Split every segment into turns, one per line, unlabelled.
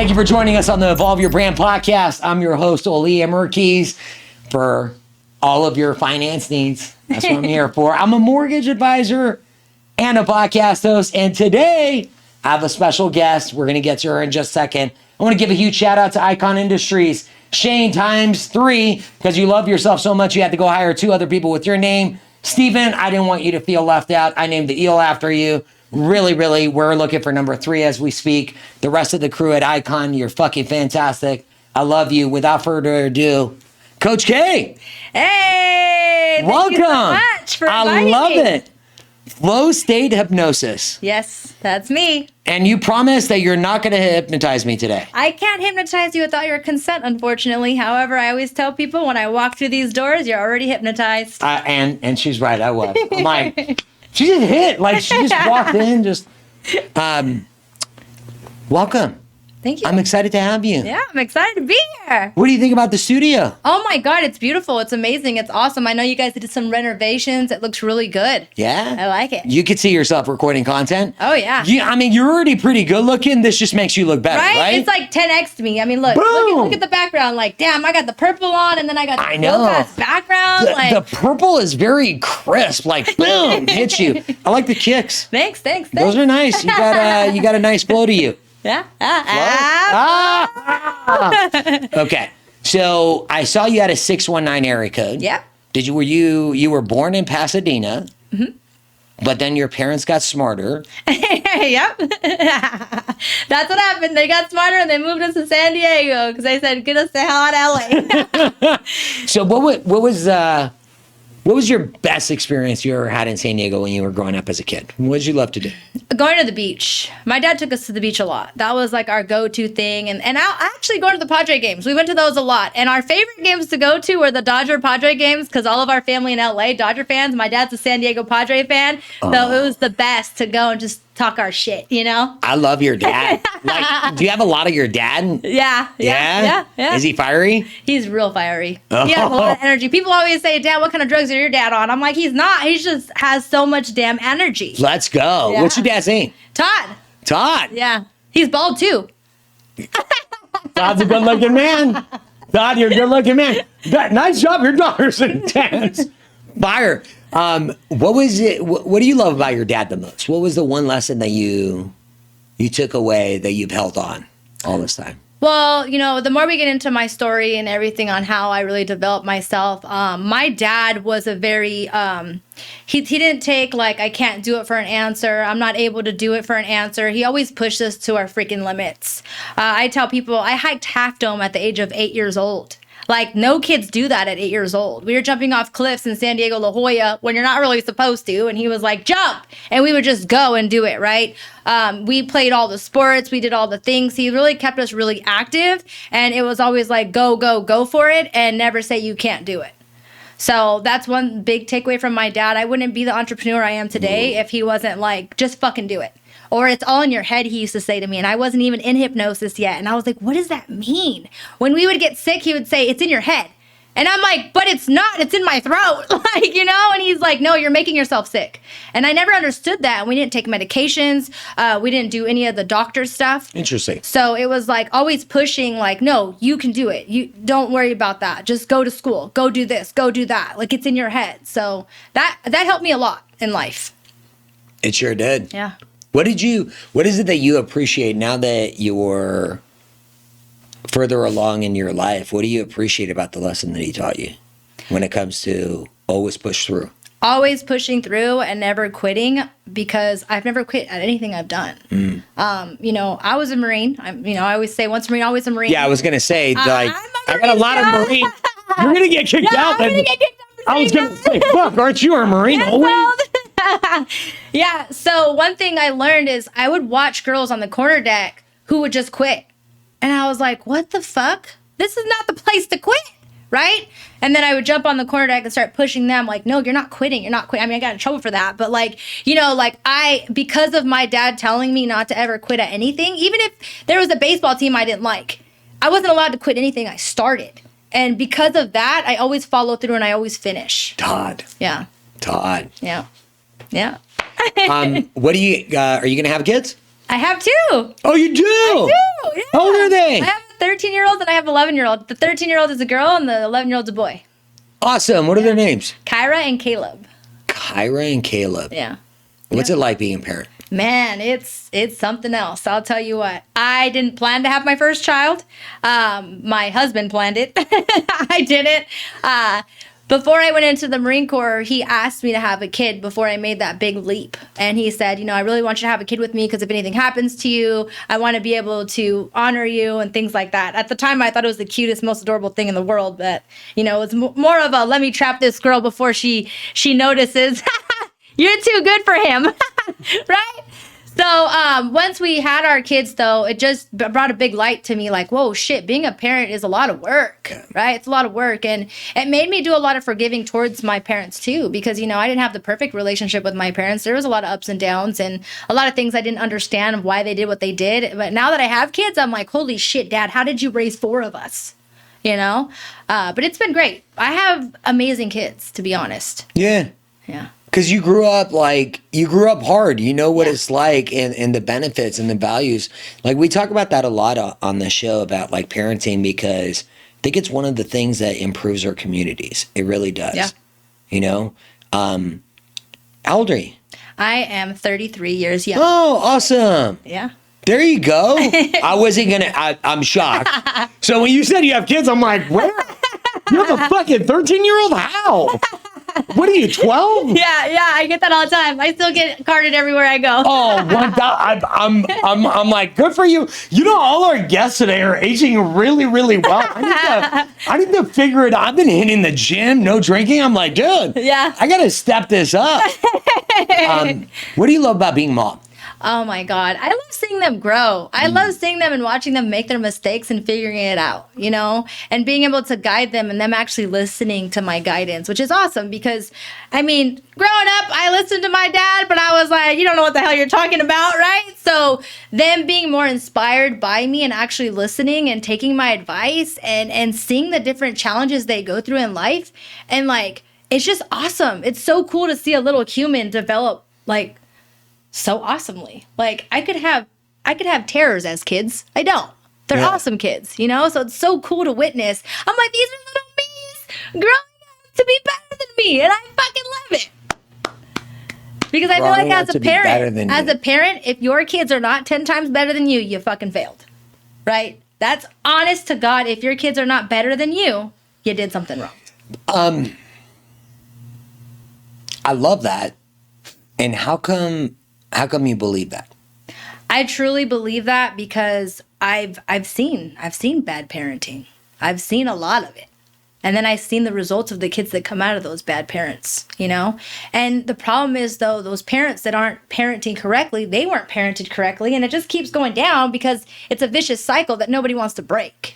Thank you for joining us on the Evolve Your Brand podcast. I'm your host, Ollie Amirkhiz, for all of your finance needs. That's what I'm here for. I'm a mortgage advisor and a podcast host. And today, I have a special guest. We're going to get to her in just a second. I want to give a huge shout out to Icon Industries. Shane ×3, because you love yourself so much, you had to go hire 2 other people with your name. Steven, I didn't want you to feel left out. I named the eel after you. Really, we're looking for number 3 as we speak. The rest of the crew at Icon, you're fucking fantastic. I love you. Without further ado, Coach K.
Hey,
welcome.
Thank you so much for inviting me.
I love it. Flow state hypnosis.
Yes, that's me.
And you promise that you're not going to hypnotize me today.
I can't hypnotize you without your consent, unfortunately. However, I always tell people when I walk through these doors, you're already hypnotized.
And she's right. I was. I'm like, she just hit. Like, she just walked in. Just welcome.
Thank you.
I'm excited to have you.
Yeah, I'm excited to be here.
What do you think about the studio?
Oh my God, it's beautiful. It's amazing. It's awesome. I know you guys did some renovations. It looks really good.
Yeah.
I like it.
You could see yourself recording content.
Oh yeah.
I mean, you're already pretty good looking. This just makes you look better, right?
It's like 10x to me. I mean, look at the background. Like, damn, I got the purple on, and then I got the low-pass background.
The purple is very crisp. Like, boom, hits you. I like the kicks.
Thanks.
Those are nice. You got a nice flow to you.
Yeah.
Okay. So I saw you had a 619 area code.
Yep.
Were you were born in Pasadena?
Mm-hmm.
But then your parents got smarter.
Yep. That's what happened. They got smarter and they moved us to San Diego because they said, get us the hell out of LA.
So what was your best experience you ever had in San Diego when you were growing up as a kid? What did you love to do?
Going to the beach. My dad took us to the beach a lot. That was like our go-to thing. And actually going to the Padre games. We went to those a lot. And our favorite games to go to were the Dodger-Padre games because all of our family in LA, Dodger fans. My dad's a San Diego Padre fan. So it was the best to go and just talk our shit, you know?
I love your dad. Like, do you have a lot of your dad?
Yeah.
Is he fiery?
He's real fiery. He has a lot of energy. People always say, Dad, what kind of drugs are your dad on? I'm like, he's not. He just has so much damn energy.
Let's go.
Yeah.
What's your dad's name?
Todd. Yeah. He's bald too.
Todd's a good looking man. Todd, you're a good looking man. Nice job. Your daughter's intense. Fire. What was it? What do you love about your dad the most? What was the one lesson that you took away that you've held on all this time?
Well, the more we get into my story and everything on how I really developed myself, my dad was a very, he didn't take like, I can't do it for an answer. I'm not able to do it for an answer. He always pushed us to our freaking limits. I tell people I hiked Half Dome at the age of 8 years old. Like, no kids do that at 8 years old. We were jumping off cliffs in San Diego, La Jolla, when you're not really supposed to. And he was like, jump. And we would just go and do it, right? We played all the sports. We did all the things. He really kept us really active. And it was always like, go for it. And never say you can't do it. So that's one big takeaway from my dad. I wouldn't be the entrepreneur I am today if he wasn't like, just fucking do it. Or it's all in your head, he used to say to me. And I wasn't even in hypnosis yet. And I was like, what does that mean? When we would get sick, he would say, it's in your head. And I'm like, but it's not. It's in my throat. And he's like, no, you're making yourself sick. And I never understood that. And we didn't take medications. We didn't do any of the doctor stuff.
Interesting.
So it was like always pushing like, no, you can do it. You don't worry about that. Just go to school. Go do this. Go do that. Like, it's in your head. So that helped me a lot in life.
It sure did.
Yeah.
What is it that you appreciate now that you're further along in your life? What do you appreciate about the lesson that he taught you when it comes to always push through?
Always pushing through and never quitting, because I've never quit at anything I've done. I was a Marine. I always say once a Marine, always a Marine.
Yeah, I was going to say, I got a lot of Marines. You're going to get kicked out.
I'm gonna get kicked out.
I was going to say, fuck, aren't you a Marine always?
Yeah, so one thing I learned is I would watch girls on the corner deck who would just quit. And I was like, what the fuck? This is not the place to quit, right? And then I would jump on the corner deck and start pushing them like, no, you're not quitting. You're not quitting. I mean, I got in trouble for that. But because of my dad telling me not to ever quit at anything, even if there was a baseball team I didn't like, I wasn't allowed to quit anything I started. And because of that, I always follow through and I always finish.
Todd.
Yeah.
Todd.
Yeah. Yeah.
What do you, are you going to have kids?
I have two.
Oh, you do?
I do. Yeah.
How old are they?
I have a 13-year-old and I have an 11-year-old. The 13-year-old is a girl and the 11-year-old's a boy.
Awesome. What are their names?
Kyra and Caleb.
Kyra and Caleb.
Yeah.
What's it like being a parent?
Man, it's something else. I'll tell you what. I didn't plan to have my first child. My husband planned it. I didn't. Before I went into the Marine Corps, he asked me to have a kid before I made that big leap. And he said, you know, I really want you to have a kid with me because if anything happens to you, I want to be able to honor you and things like that. At the time, I thought it was the cutest, most adorable thing in the world. But, you know, it's more of a let me trap this girl before she notices. You're too good for him. Right? So once we had our kids, though, it just brought a big light to me like, whoa, shit, being a parent is a lot of work, right? It's a lot of work. And it made me do a lot of forgiving towards my parents, too, because, you know, I didn't have the perfect relationship with my parents. There was a lot of ups and downs and a lot of things I didn't understand of why they did what they did. But now that I have kids, I'm like, holy shit, Dad, how did you raise 4 of us? You know? But it's been great. I have amazing kids, to be honest.
Yeah.
Yeah.
Because you grew up hard. You know what it's like and the benefits and the values. Like we talk about that a lot on the show about like parenting because I think it's one of the things that improves our communities. It really does.
Yeah.
You know? How old are you?
I am 33 years young.
Oh, awesome.
Yeah.
There you go. I'm shocked. So when you said you have kids, I'm like, where? You have a fucking 13-year-old? How? What are you, 12?
Yeah, I get that all the time. I still get carded everywhere I go.
Oh, I'm like, good for you. You know, all our guests today are aging really, really well. I need to figure it out. I've been hitting the gym, no drinking. I'm like, dude,
Yeah.
I got to step this up. What do you love about being mom?
Oh my God. I love seeing them grow. I love seeing them and watching them make their mistakes and figuring it out, you know, and being able to guide them and them actually listening to my guidance, which is awesome because, I mean, growing up, I listened to my dad, but I was like, you don't know what the hell you're talking about, right? So them being more inspired by me and actually listening and taking my advice and seeing the different challenges they go through in life. And like, it's just awesome. It's so cool to see a little human develop like so awesomely. Like I could have terrors as kids. I don't. They're awesome kids, you know? So it's so cool to witness. I'm like, these are little me's growing up to be better than me, and I fucking love it. Because I feel like as a parent, if your kids are not 10 times better than you fucking failed. Right? That's honest to God. If your kids are not better than you did something wrong.
I love that. And how come you believe that?
I truly believe that because I've seen bad parenting. I've seen a lot of it. And then I've seen the results of the kids that come out of those bad parents, you know? And the problem is, though, those parents that aren't parenting correctly, they weren't parented correctly. And it just keeps going down because it's a vicious cycle that nobody wants to break.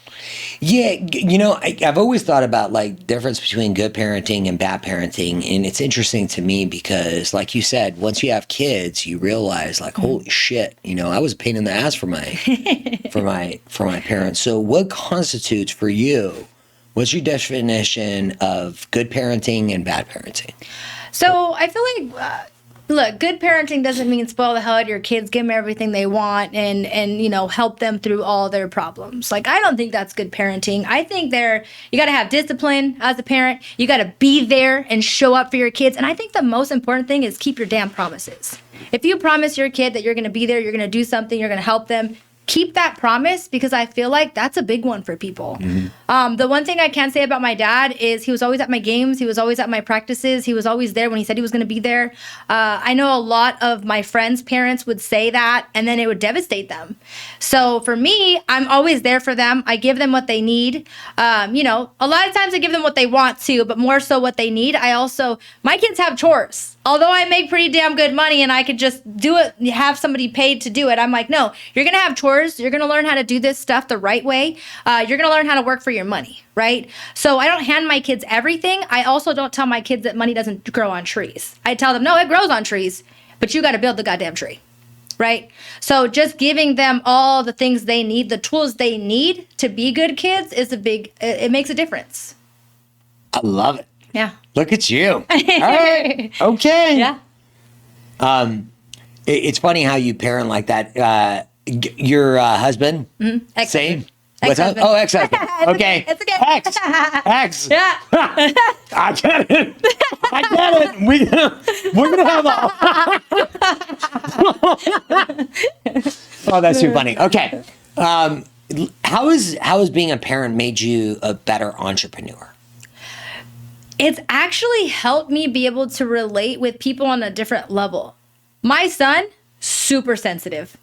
Yeah, you know, I've always thought about like difference between good parenting and bad parenting, and it's interesting to me because, like you said, once you have kids, you realize like, holy shit, you know, I was a pain in the ass for my parents. So, what constitutes for you? What's your definition of good parenting and bad parenting?
So I feel like, look, good parenting doesn't mean spoil the hell out of your kids, give them everything they want, and you know, help them through all their problems. Like, I don't think that's good parenting. I think you got to have discipline as a parent. You got to be there and show up for your kids. And I think the most important thing is keep your damn promises. If you promise your kid that you're going to be there, you're going to do something, you're going to help them, keep that promise, because I feel like that's a big one for people. Mm-hmm. The one thing I can say about my dad is he was always at my games. He was always at my practices. He was always there when he said he was going to be there. I know a lot of my friends' parents would say that, and then it would devastate them. So for me, I'm always there for them. I give them what they need. You know, a lot of times I give them what they want to, but more so what they need. My kids have chores. Although I make pretty damn good money and I could just do it, have somebody paid to do it, I'm like, no, you're going to have chores. You're going to learn how to do this stuff the right way. You're going to learn how to work for your money, right? So I don't hand my kids everything. I also don't tell my kids that money doesn't grow on trees. I tell them, no, it grows on trees, but you got to build the goddamn tree, right? So just giving them all the things they need, the tools they need to be good kids it makes a difference.
I love it.
Yeah.
Look at you. All right. Okay.
Yeah.
It's funny how you parent like that. your husband?
Ex-husband.
Same? What's up?
Ex-husband.
Oh, ex-husband. Okay.
It's okay.
Ex.
Yeah.
I get it. I get it. We're gonna have a. Oh, that's too funny. Okay. How has being a parent made you a better entrepreneur?
It's actually helped me be able to relate with people on a different level. My son, super sensitive.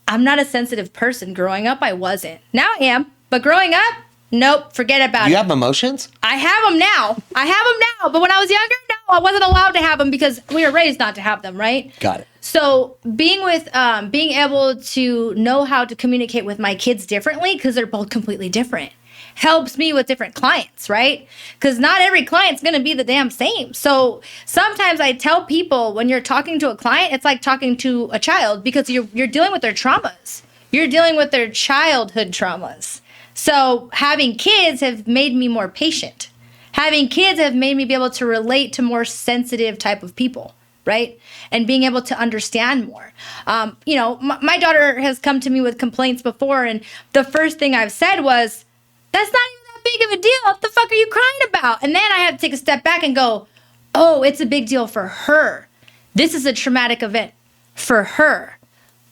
I'm not a sensitive person. Growing up, I wasn't. Now I am. But growing up, nope, forget about it.
You have emotions?
I have them now. But when I was younger, no, I wasn't allowed to have them because we were raised not to have them, right?
Got it.
So being able to know how to communicate with my kids differently, because they're both completely different, helps me with different clients, right? Because not every client's going to be the damn same. So sometimes I tell people when you're talking to a client, it's like talking to a child because you're dealing with their traumas. You're dealing with their childhood traumas. So having kids have made me more patient. Having kids have made me be able to relate to more sensitive type of people, right? And being able to understand more. My daughter has come to me with complaints before, and the first thing I've said was, that's not even that big of a deal. What the fuck are you crying about? And then I have to take a step back and go, oh, it's a big deal for her. This is a traumatic event for her.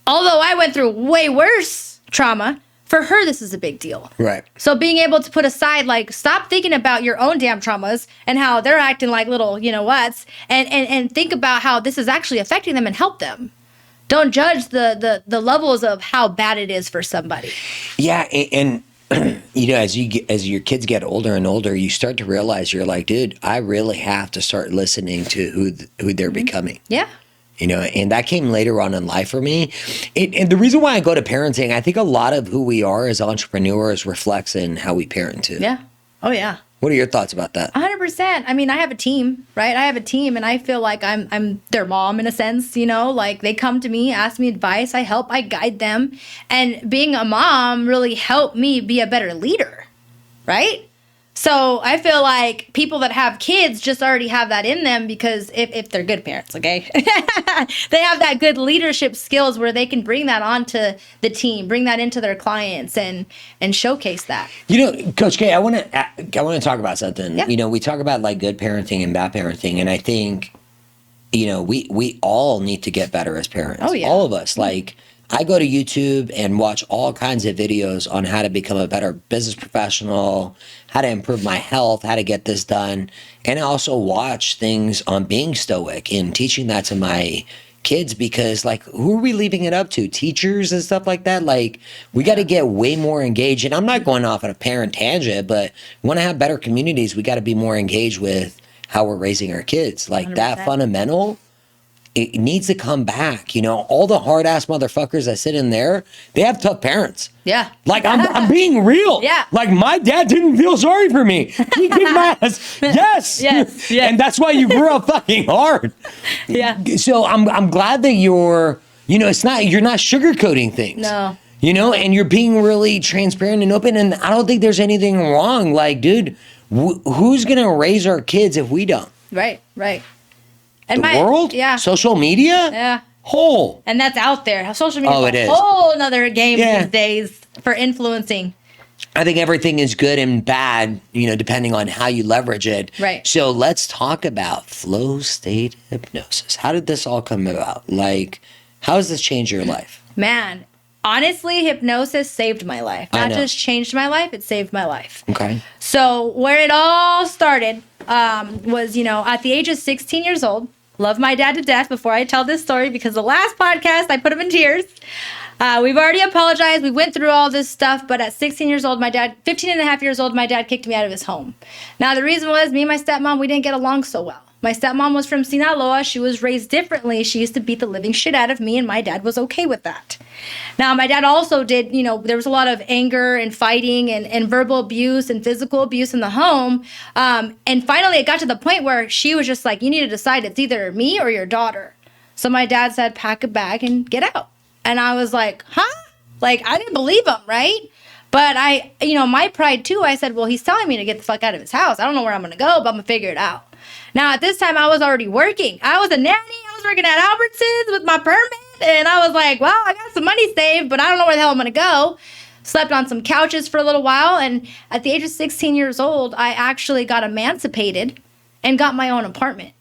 Although I went through way worse trauma, for her, this is a big deal.
Right.
So being able to put aside, like, stop thinking about your own damn traumas and how they're acting like little, whats, and think about how this is actually affecting them and help them. Don't judge the levels of how bad it is for somebody.
Yeah, and as your kids get older and older, you start to realize you're like, dude, I really have to start listening to who they're becoming.
Yeah.
And that came later on in life for me. And the reason why I go to parenting, I think a lot of who we are as entrepreneurs reflects in how we parent too.
Yeah. Oh, yeah.
What are your thoughts about that?
100%. I mean, I have a team, right? I have a team, and I feel like I'm their mom in a sense, like they come to me, ask me advice, I help, I guide them. And being a mom really helped me be a better leader, right? So I feel like people that have kids just already have that in them because if they're good parents, okay? They have that good leadership skills where they can bring that onto the team, bring that into their clients and showcase that.
Coach K, I want to talk about something.
Yeah.
We talk about like good parenting and bad parenting, and I think we all need to get better as parents.
Oh, yeah.
All of us. Like, I go to YouTube and watch all kinds of videos on how to become a better business professional, how to improve my health, how to get this done. And I also watch things on being stoic and teaching that to my kids because, like, who are we leaving it up to? Teachers and stuff like that? Like, we got to get way more engaged. And I'm not going off on a parent tangent, but we want to have better communities. We got to be more engaged with how we're raising our kids. Like, 100%. That fundamental, it needs to come back. All the hard ass motherfuckers that sit in there, they have tough parents.
Yeah.
Like, I'm being real.
Yeah.
Like, my dad didn't feel sorry for me. He kicked my ass. Yes.
Yes.
And that's why you grew up fucking hard.
Yeah.
So I'm glad that you're you're not sugarcoating things.
No.
And you're being really transparent and open. And I don't think there's anything wrong. Like, dude, who's going to raise our kids if we don't?
Right. And
the world?
Yeah.
Social media?
Yeah.
Whole.
And that's out there. Social media
it
is
is.
a whole nother game these days for influencing.
I think everything is good and bad, depending on how you leverage it.
Right.
So let's talk about flow state hypnosis. How did this all come about? Like, how has this changed your life?
Man, honestly, hypnosis saved my life. Not just changed my life, it saved my life.
Okay.
So where it all started was, at the age of 16 years old. Love my dad to death before I tell this story because the last podcast, I put him in tears. We've already apologized. We went through all this stuff, but at 16 years old, 15 and a half years old, my dad kicked me out of his home. Now, the reason was me and my stepmom, we didn't get along so well. My stepmom was from Sinaloa. She was raised differently. She used to beat the living shit out of me, and my dad was okay with that. Now, my dad also did, there was a lot of anger and fighting and verbal abuse and physical abuse in the home. And finally, it got to the point where she was just like, you need to decide it's either me or your daughter. So my dad said, pack a bag and get out. And I was like, huh? Like, I didn't believe him, right? But my pride too, I said, well, he's telling me to get the fuck out of his house. I don't know where I'm going to go, but I'm going to figure it out. Now, at this time, I was already working. I was a nanny. I was working at Albertsons with my permit. And I was like, well, I got some money saved, but I don't know where the hell I'm going to go. Slept on some couches for a little while. And at the age of 16 years old, I actually got emancipated and got my own apartment.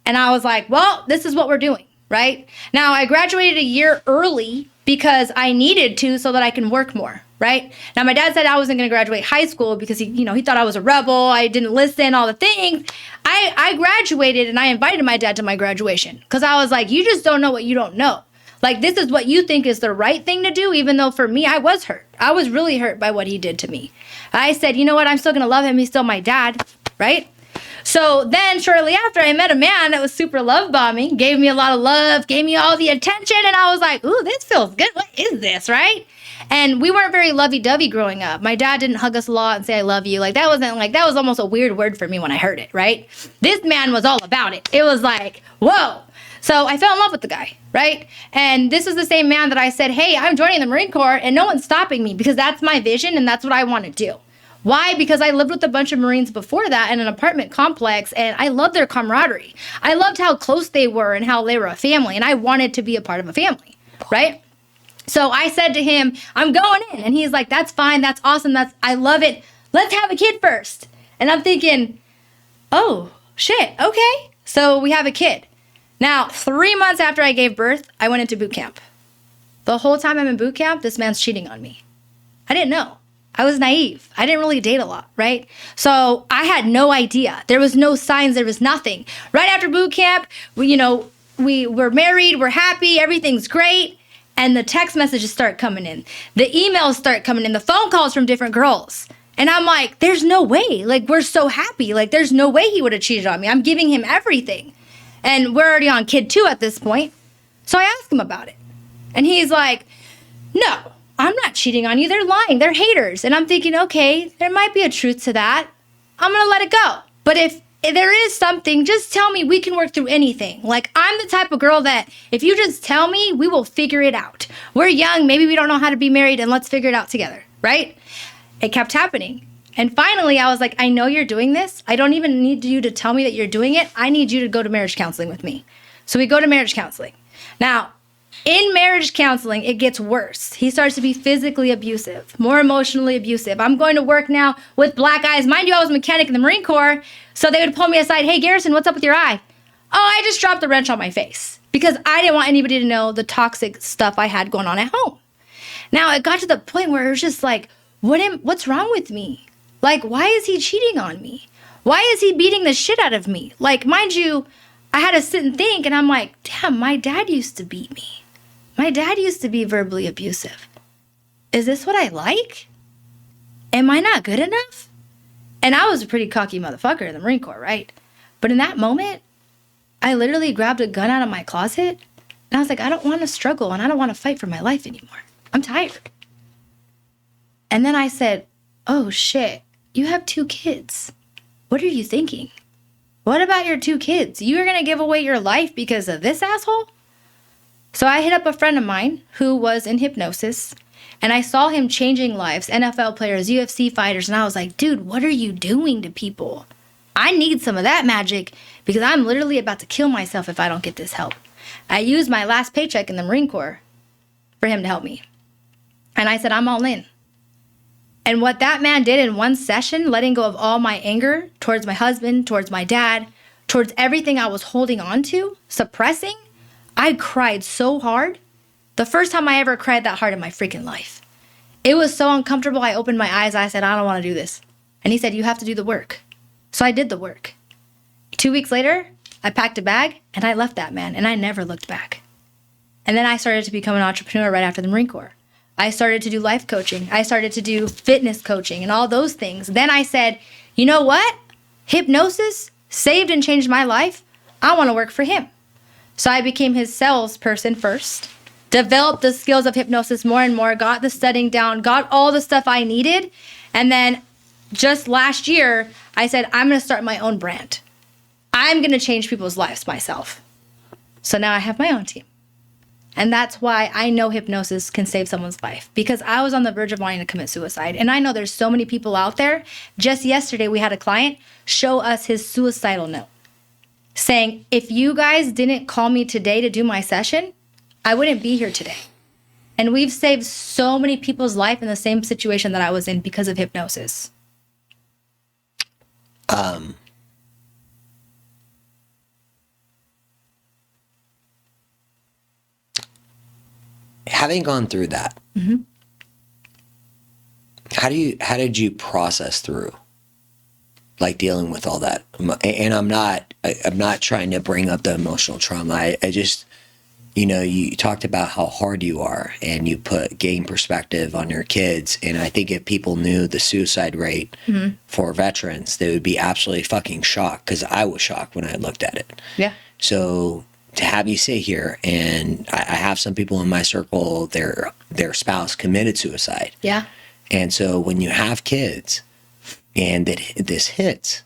And I was like, well, this is what we're doing, right? Now, I graduated a year early because I needed to so that I can work more, right? Now, my dad said I wasn't going to graduate high school because he thought I was a rebel. I didn't listen, all the things. I graduated and I invited my dad to my graduation because I was like, you just don't know what you don't know. Like, this is what you think is the right thing to do, even though for me, I was hurt. I was really hurt by what he did to me. I said, you know what? I'm still going to love him. He's still my dad, right? So then shortly after, I met a man that was super love bombing, gave me a lot of love, gave me all the attention. And I was like, ooh, this feels good. What is this, right? And we weren't very lovey-dovey growing up. My dad didn't hug us a lot and say, I love you. That was almost a weird word for me when I heard it, right? This man was all about it. It was like, whoa. So I fell in love with the guy, right? And this is the same man that I said, hey, I'm joining the Marine Corps and no one's stopping me because that's my vision and that's what I want to do. Why? Because I lived with a bunch of Marines before that in an apartment complex, and I loved their camaraderie. I loved how close they were and how they were a family, and I wanted to be a part of a family, right? So I said to him, I'm going in. And he's like, that's fine. That's awesome. I love it. Let's have a kid first. And I'm thinking, oh, shit. Okay. So we have a kid. Now, 3 months after I gave birth, I went into boot camp. The whole time I'm in boot camp, this man's cheating on me. I didn't know. I was naive. I didn't really date a lot, right? So I had no idea. There was no signs. There was nothing. Right after boot camp, we were married. We're happy. Everything's great. And the text messages start coming in. The emails start coming in. The phone calls from different girls. And I'm like, there's no way. We're so happy. There's no way he would have cheated on me. I'm giving him everything. And we're already on kid 2 at this point. So I asked him about it. And he's like, no, I'm not cheating on you. They're lying. They're haters. And I'm thinking, okay, there might be a truth to that. I'm going to let it go. But if there is something, just tell me. We can work through anything. I'm the type of girl that if you just tell me, we will figure it out. We're young. Maybe we don't know how to be married, and let's figure it out together, right? It kept happening. And finally, I was like, I know you're doing this. I don't even need you to tell me that you're doing it. I need you to go to marriage counseling with me. So we go to marriage counseling. Now, in marriage counseling, it gets worse. He starts to be physically abusive, more emotionally abusive. I'm going to work now with black eyes. Mind you, I was a mechanic in the Marine Corps, so they would pull me aside. Hey, Garrison, what's up with your eye? Oh, I just dropped the wrench on my face because I didn't want anybody to know the toxic stuff I had going on at home. Now, it got to the point where it was just like, what's wrong with me? Why is he cheating on me? Why is he beating the shit out of me? Mind you, I had to sit and think, and I'm like, damn, my dad used to beat me. My dad used to be verbally abusive. Is this what I like? Am I not good enough? And I was a pretty cocky motherfucker in the Marine Corps, right? But in that moment, I literally grabbed a gun out of my closet, and I was like, I don't want to struggle, and I don't want to fight for my life anymore. I'm tired. And then I said, oh shit, you have 2 kids. What are you thinking? What about your 2 kids? You're going to give away your life because of this asshole? So I hit up a friend of mine who was in hypnosis, and I saw him changing lives, NFL players, UFC fighters, and I was like, dude, what are you doing to people? I need some of that magic because I'm literally about to kill myself if I don't get this help. I used my last paycheck in the Marine Corps for him to help me. And I said, I'm all in. And what that man did in one session, letting go of all my anger towards my husband, towards my dad, towards everything I was holding on to, suppressing, I cried so hard. The first time I ever cried that hard in my freaking life. It was so uncomfortable. I opened my eyes. I said, I don't want to do this. And he said, you have to do the work. So I did the work. 2 weeks later, I packed a bag and I left that man and I never looked back. And then I started to become an entrepreneur right after the Marine Corps. I started to do life coaching. I started to do fitness coaching and all those things. Then I said, you know what? Hypnosis saved and changed my life. I want to work for him. So I became his salesperson first, developed the skills of hypnosis more and more, got the studying down, got all the stuff I needed. And then just last year, I said, I'm going to start my own brand. I'm going to change people's lives myself. So now I have my own team. And that's why I know hypnosis can save someone's life, because I was on the verge of wanting to commit suicide. And I know there's so many people out there. Just yesterday, we had a client show us his suicidal note saying, if you guys didn't call me today to do my session, I wouldn't be here today. And we've saved so many people's life in the same situation that I was in because of hypnosis.
Having gone through that,
Mm-hmm.
how did you process through, like, dealing with all that? And I'm not trying to bring up the emotional trauma. I just, you talked about how hard you are, and you gain perspective on your kids. And I think if people knew the suicide rate
Mm-hmm.
for veterans, they would be absolutely fucking shocked, because I was shocked when I looked at it.
Yeah.
So to have you sit here, and I have some people in my circle, their spouse committed suicide.
Yeah.
And so when you have kids and this hits,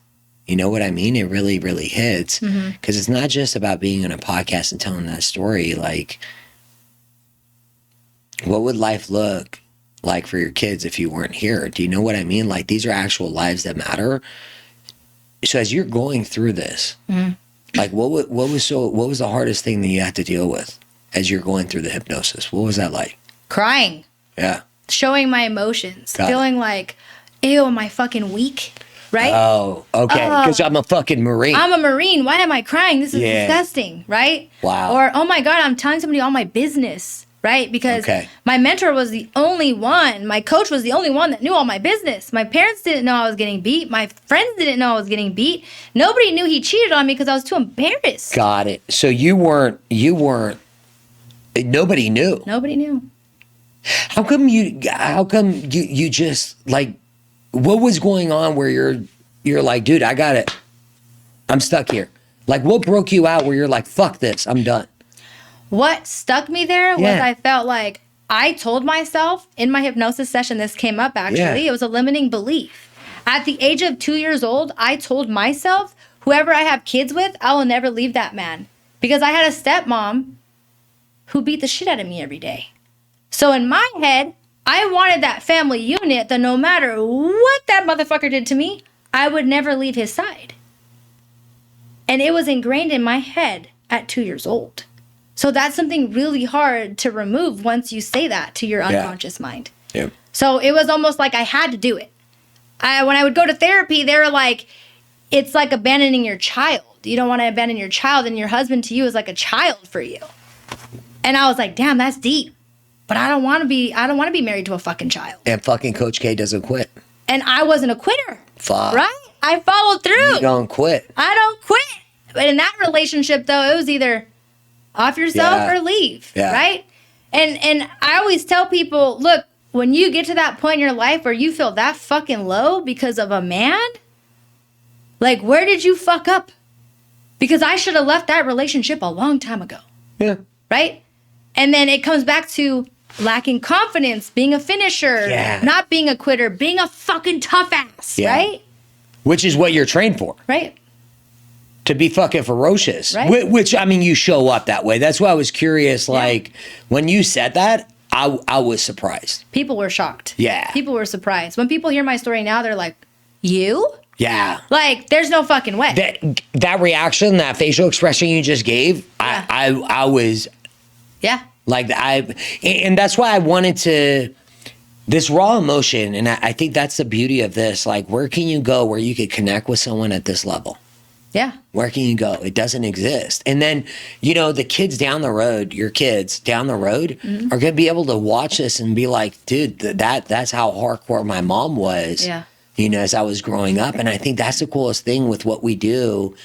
you know what I mean? It really, really hits, because it's not just about being on a podcast and telling that story. Like, what would life look like for your kids if you weren't here? Do you know what I mean? Like, these are actual lives that matter. So as you're going through this, like, what was the hardest thing that you had to deal with as you're going through the hypnosis? What was that like?
Crying.
Yeah.
Showing my emotions.
Got it.
Feeling like, ew, am I fucking weak? Right?
Oh, okay. Because I'm a fucking Marine.
I'm a Marine. Why am I crying? This is
Yeah.
disgusting, right?
Wow.
Or, oh my God, I'm telling somebody all my business, right? Because my mentor was the only one, my coach was the only one that knew all my business. My parents didn't know I was getting beat. My friends didn't know I was getting beat. Nobody knew he cheated on me because I was too embarrassed.
Got it. So you weren't, nobody knew.
Nobody knew.
How come you just, like, what was going on where you're like, dude, I got it. I'm stuck here. Like, what broke you out where you're like, fuck this, I'm done?
What stuck me there was
Yeah.
I felt like I told myself in my hypnosis session, this came up actually,
Yeah.
it was a limiting belief. At the age of 2 years old, I told myself, whoever I have kids with, I will never leave that man. Because I had a stepmom who beat the shit out of me every day. So in my head, I wanted that family unit that no matter what that motherfucker did to me, I would never leave his side. And it was ingrained in my head at 2 years old. So that's something really hard to remove once you say that to your unconscious mind.
Yeah.
So it was almost like I had to do it. When I would go to therapy, they were like, it's like abandoning your child. You don't want to abandon your child, and your husband to you is like a child for you. And I was like, damn, that's deep. But I don't want to be married to a fucking child.
And fucking Coach K doesn't quit.
And I wasn't a quitter.
Fuck.
Right? I followed through.
You don't quit.
I don't quit. But in that relationship, though, it was either off yourself or leave.
Yeah.
Right? And I always tell people, look, when you get to that point in your life where you feel that fucking low because of a man, like, where did you fuck up? Because I should have left that relationship a long time ago.
Yeah.
Right? And then it comes back to lacking confidence, being a finisher, not being a quitter, being a fucking tough ass, right?
Which is what you're trained for.
Right.
To be fucking ferocious.
Right.
Which, I mean, you show up that way. That's why I was curious. Like, when you said that, I was surprised.
People were shocked.
Yeah.
People were surprised. When people hear my story now, they're like, you?
Yeah.
Like, there's no fucking way.
That reaction, that facial expression you just gave, I was...
Yeah.
Like, and that's why I wanted to, this raw emotion, and I think that's the beauty of this. Like, where can you go where you could connect with someone at this level?
Yeah.
Where can you go? It doesn't exist. And then, the kids down the road, your kids down the road are going to be able to watch this and be like, dude, that's how hardcore my mom was, as I was growing up. And I think that's the coolest thing with what we do.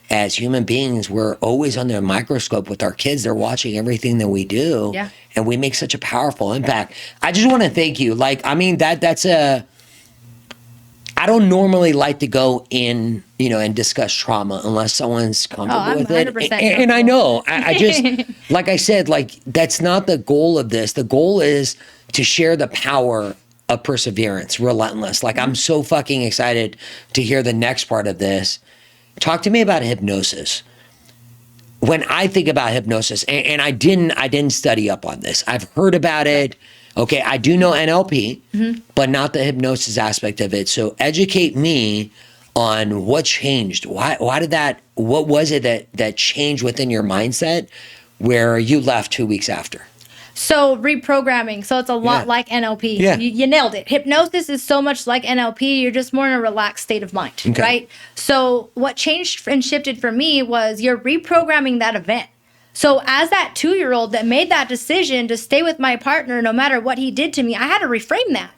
As human beings, we're always under a microscope with our kids. They're watching everything that we do.
Yeah.
And we make such a powerful impact. I just want to thank you. Like, I mean, I don't normally like to go in, and discuss trauma unless someone's comfortable with it.
100%
And I know, I just, like I said, like, that's not the goal of this. The goal is to share the power of perseverance, relentless. Like, I'm so fucking excited to hear the next part of this. Talk to me about hypnosis. When I think about hypnosis, and I didn't study up on this. I've heard about it. Okay, I do know NLP, but not the hypnosis aspect of it. So educate me on what changed. Why did that? What was it that changed within your mindset where you left 2 weeks after?
So reprogramming. So it's a lot like NLP.
Yeah.
You nailed it. Hypnosis is so much like NLP. You're just more in a relaxed state of mind, right? So what changed and shifted for me was you're reprogramming that event. So as that 2-year-old that made that decision to stay with my partner no matter what he did to me, I had to reframe that.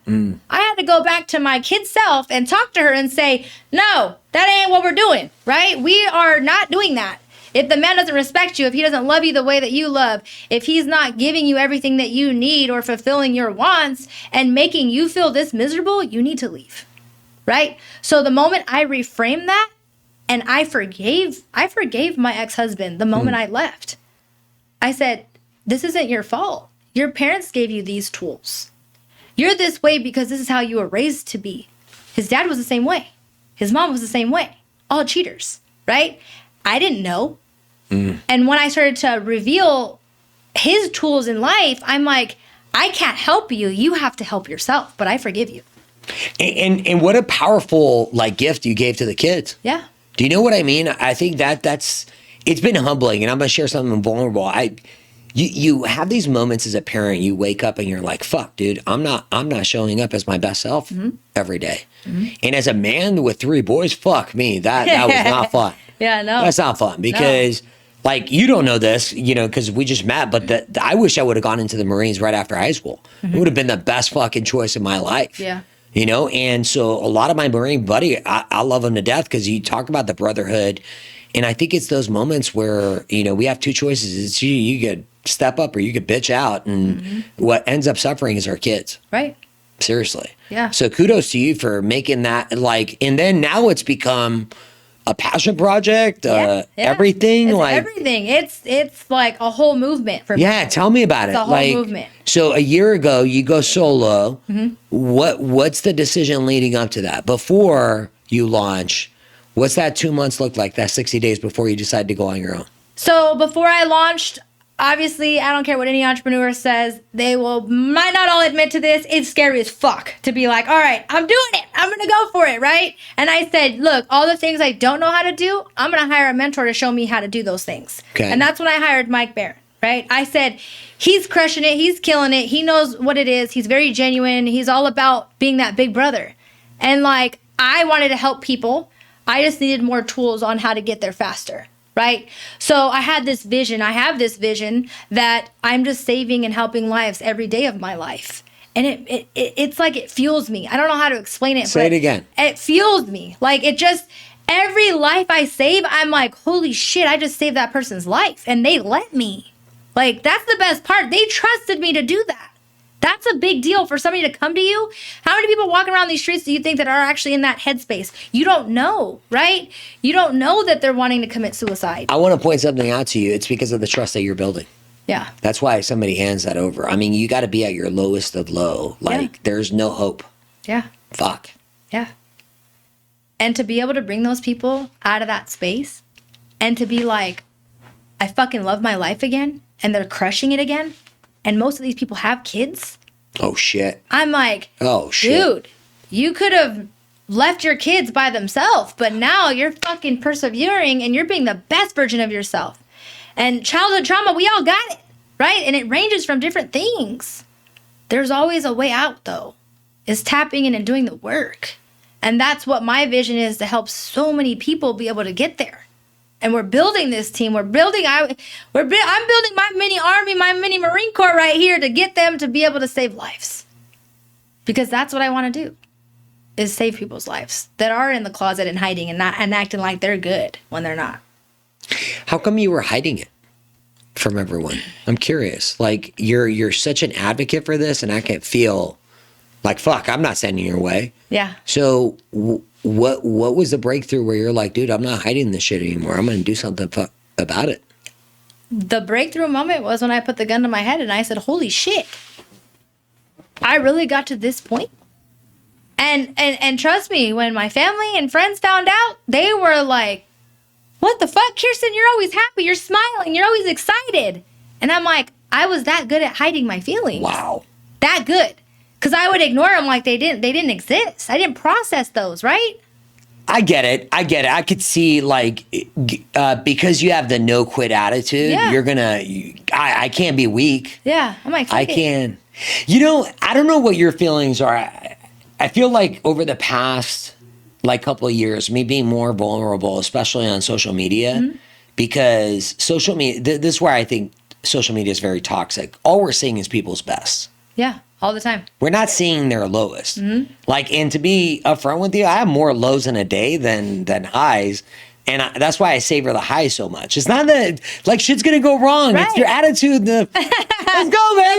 I had to go back to my kid self and talk to her and say, no, that ain't what we're doing, right? We are not doing that. If the man doesn't respect you, if he doesn't love you the way that you love, if he's not giving you everything that you need or fulfilling your wants and making you feel this miserable, you need to leave, right? So the moment I reframed that and I forgave my ex-husband the moment I left. I said, this isn't your fault. Your parents gave you these tools. You're this way because this is how you were raised to be. His dad was the same way. His mom was the same way. All cheaters, right? I didn't know. And when I started to reveal his tools in life, I'm like, I can't help you. You have to help yourself, but I forgive you.
And what a powerful gift you gave to the kids.
Yeah.
Do you know what I mean? I think that's it's been humbling, and I'm gonna share something vulnerable. You have these moments as a parent. You wake up and you're like, "Fuck, dude, I'm not showing up as my best self every day." And as a man with 3 boys, fuck me, that was not fun.
Yeah, no,
that's not fun because. You don't know this, because we just met, but I wish I would have gone into the Marines right after high school. It would have been the best fucking choice of my life.
Yeah.
And so a lot of my Marine buddy, I love him to death because you talk about the brotherhood. And I think it's those moments where, we have 2 choices. It's you could step up or you could bitch out. And what ends up suffering is our kids.
Right.
Seriously.
Yeah.
So kudos to you for making that and then now it's become a passion project, everything.
It's everything. It's like a whole movement for me.
Yeah, tell me about it.
It's a whole movement.
So a year ago, you go solo. What's the decision leading up to that? Before you launch, what's that 2 months look like, that 60 days before you decide to go on your own?
So before I launched, obviously, I don't care what any entrepreneur says. They might not all admit to this. It's scary as fuck to be like, all right, I'm doing it. I'm going to go for it, right? And I said, look, all the things I don't know how to do, I'm going to hire a mentor to show me how to do those things. Okay. And that's when I hired Mike Barron, right? I said, he's crushing it. He's killing it. He knows what it is. He's very genuine. He's all about being that big brother. And I wanted to help people. I just needed more tools on how to get there faster. Right? So I have this vision that I'm just saving and helping lives every day of my life. And it's like it fuels me. I don't know how to explain it.
Say it again.
It fuels me. Every life I save, I'm like, holy shit, I just saved that person's life. And they let me. That's the best part. They trusted me to do that. That's a big deal for somebody to come to you. How many people walking around these streets do you think that are actually in that headspace? You don't know, right? You don't know that they're wanting to commit suicide.
I want to point something out to you. It's because of the trust that you're building.
Yeah.
That's why somebody hands that over. I mean, you got to be at your lowest of low. There's no hope.
Yeah.
Fuck.
Yeah. And to be able to bring those people out of that space and to be like, I fucking love my life again, and they're crushing it again. And most of these people have kids.
Oh, shit.
I'm like,
oh, shit.
Dude, you could have left your kids by themselves, but now you're fucking persevering and you're being the best version of yourself. And childhood trauma, we all got it, right? And it ranges from different things. There's always a way out, though. It's tapping in and doing the work. And that's what my vision is, to help so many people be able to get there. And we're building this team. I'm building my mini army, my mini Marine Corps right here to get them to be able to save lives. Because that's what I want to do, is save people's lives that are in the closet and hiding and acting like they're good when they're not.
How come you were hiding it from everyone? I'm curious. You're such an advocate for this, and I can feel like, fuck, I'm not sending your way.
Yeah.
So what was the breakthrough where you're like, dude, I'm not hiding this shit anymore. I'm going to do something about it?
The breakthrough moment was when I put the gun to my head and I said, holy shit, I really got to this point. And trust me, when my family and friends found out, they were like, what the fuck, Kirsten, you're always happy. You're smiling. You're always excited. And I'm like, I was that good at hiding my feelings.
Wow.
That good. Because I would ignore them like they didn't exist. I didn't process those, right?
I get it. I could see like because you have the no quit attitude, you're gonna. I can't be weak.
Yeah, I'm like,
I can. You know, I don't know what your feelings are. I feel like over the past like couple of years, me being more vulnerable, especially on social media, because social media. This is where I think social media is very toxic. All we're seeing is people's best.
Yeah, all the time.
We're not seeing their lowest. Like, and to be upfront with you, I have more lows in a day than highs. And that's why I savor the highs so much. It's not that, like, shit's going to go wrong.
Right.
It's your attitude. Let's go, man.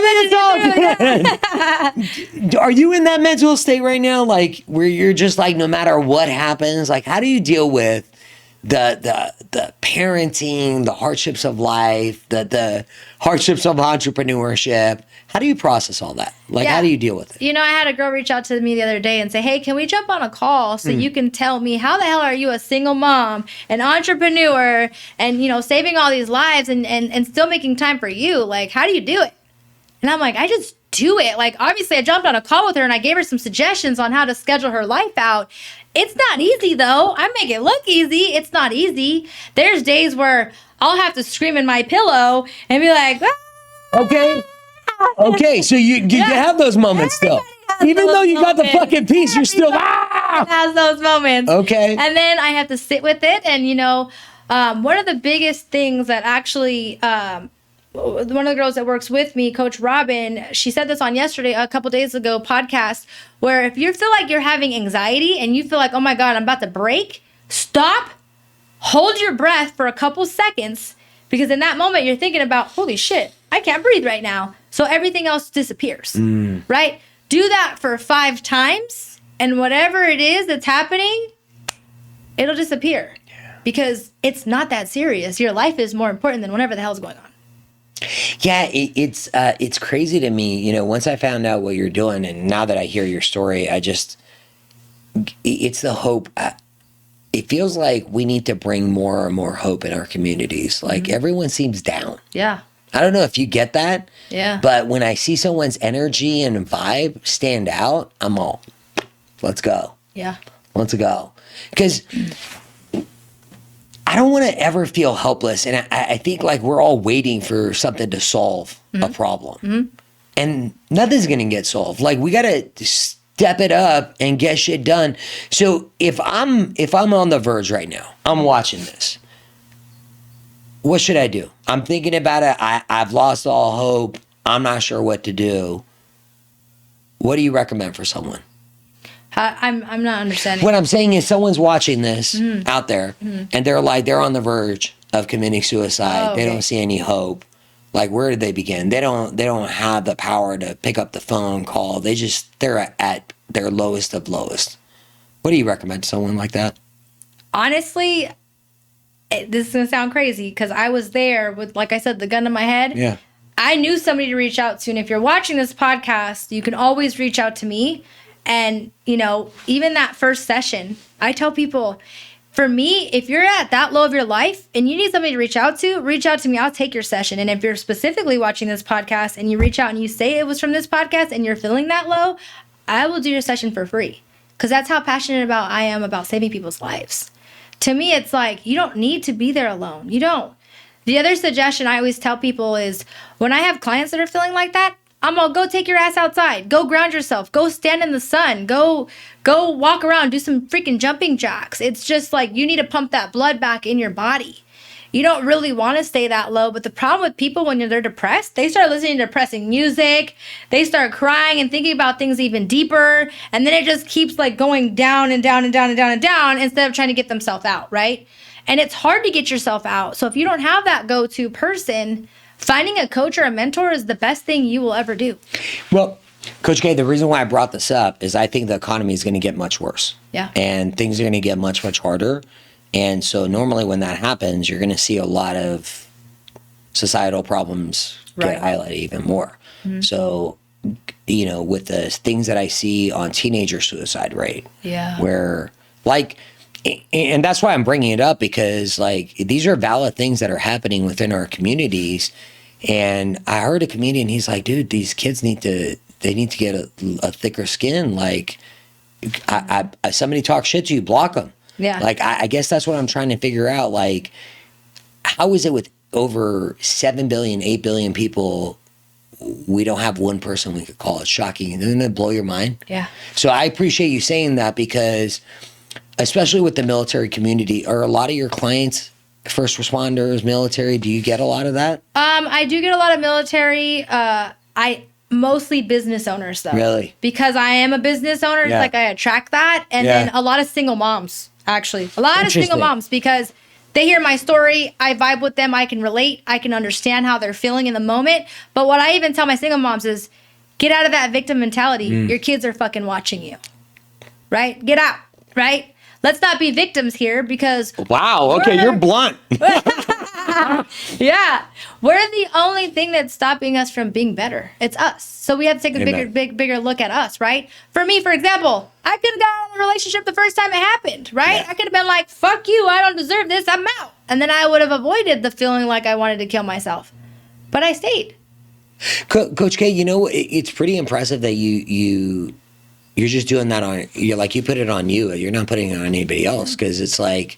It's all. Are you in that mental state right now? Like, where you're just like, no matter what happens, like, how do you deal with the parenting, the hardships of life, the hardships of entrepreneurship? How do you process all that? Like, how do you deal with it?
You know, I had a girl reach out to me the other day and say, hey, can we jump on a call so you can tell me how the hell are you a single mom, an entrepreneur, and, you know, saving all these lives and still making time for you? Like, how do you do it? And I'm like, I just do it. Like, obviously, I jumped on a call with her and I gave her some suggestions on how to schedule her life out. It's not easy, though. I make it look easy. It's not easy. There's days where I'll have to scream in my pillow and be like, ah!
Okay, so you have those moments still. Even though you got the fucking piece, you're still
has those moments.
Okay.
And then I have to sit with it. And, you know, one of the biggest things that actually, one of the girls that works with me, Coach Robin, she said this on a couple days ago, podcast, where if you feel like you're having anxiety and you feel like, oh my God, I'm about to break, stop, hold your breath for a couple seconds, because in that moment you're thinking about, holy shit, I can't breathe right now. So everything else disappears, right? Do that for 5 times, and whatever it is that's happening, it'll disappear. Because it's not that serious. Your life is more important than whatever the hell's going on.
Yeah, it's crazy to me. You know, once I found out what you're doing, and now that I hear your story, it's the hope. It feels like we need to bring more and more hope in our communities. Like everyone seems down.
Yeah.
I don't know if you get that.
Yeah.
But when I see someone's energy and vibe stand out, I'm all, let's go.
Yeah.
Let's go. Because I don't want to ever feel helpless. And I think like we're all waiting for something to solve a problem. And nothing's going to get solved. Like we got to step it up and get shit done. So if I'm on the verge right now, I'm watching this. What should I do? I'm thinking about it. I've lost all hope. I'm not sure what to do. What do you recommend for someone?
I'm not understanding.
What I'm saying is someone's watching this out there and they're on the verge of committing suicide. They don't see any hope. Like, where did they begin? They don't have the power to pick up the phone, call. They're at their lowest of lowest. What do you recommend to someone like that?
Honestly, this is going to sound crazy because I was there with, like I said, the gun to my head.
Yeah.
I knew somebody to reach out to. And if you're watching this podcast, you can always reach out to me. And, you know, even that first session, I tell people, for me, if you're at that low of your life and you need somebody to reach out to me. I'll take your session. And if you're specifically watching this podcast and you reach out and you say it was from this podcast and you're feeling that low, I will do your session for free. Because that's how passionate I am about saving people's lives. To me, it's like, you don't need to be there alone. You don't. The other suggestion I always tell people is when I have clients that are feeling like that, I'm all, go take your ass outside. Go ground yourself. Go stand in the sun. Go walk around. Do some freaking jumping jacks. It's just like you need to pump that blood back in your body. You don't really want to stay that low. But the problem with people when they're depressed, they start listening to depressing music. They start crying and thinking about things even deeper. And then it just keeps like going down and down and down and down and down instead of trying to get themselves out, right? And it's hard to get yourself out. So if you don't have that go-to person, finding a coach or a mentor is the best thing you will ever do.
Well, Coach K, the reason why I brought this up is I think the economy is going to get much worse.
Yeah.
And things are going to get much, much harder. And so normally when that happens, you're going to see a lot of societal problems get highlighted even more. Mm-hmm. So, you know, with the things that I see on teenager suicide rate, where like, and that's why I'm bringing it up, because like these are valid things that are happening within our communities. And I heard a comedian, he's like, dude, these kids need to get a thicker skin. Like, somebody talks shit to you, block them.
Yeah.
Like, I guess that's what I'm trying to figure out. Like, how is it with over 7 billion, 8 billion people, we don't have one person we could call? It's shocking. Doesn't it blow your mind?
Yeah.
So I appreciate you saying that, because especially with the military community, are a lot of your clients first responders, military? Do you get a lot of that?
I do get a lot of military. I mostly business owners though.
Really?
Because I am a business owner, it's
Yeah.
like I attract that. And then a lot of single moms, actually. A lot of single
Interesting.
moms, because they hear my story, I vibe with them, I can relate, I can understand how they're feeling in the moment. But what I even tell my single moms is, get out of that victim mentality. Your kids are fucking watching you. Right? Get out. Right? Let's not be victims here, because
Wow. Okay, you're blunt.
yeah, we're the only thing that's stopping us from being better. It's us. So we have to take a bigger look at us, right? For me, for example, I could have gotten out of the relationship the first time it happened, right?
Yeah.
I could have been like, fuck you, I don't deserve this, I'm out. And then I would have avoided the feeling like I wanted to kill myself. But I stayed.
Coach K, you know, it's pretty impressive that you're just doing that on, you're like, you put it on you. You're not putting it on anybody else, because it's like,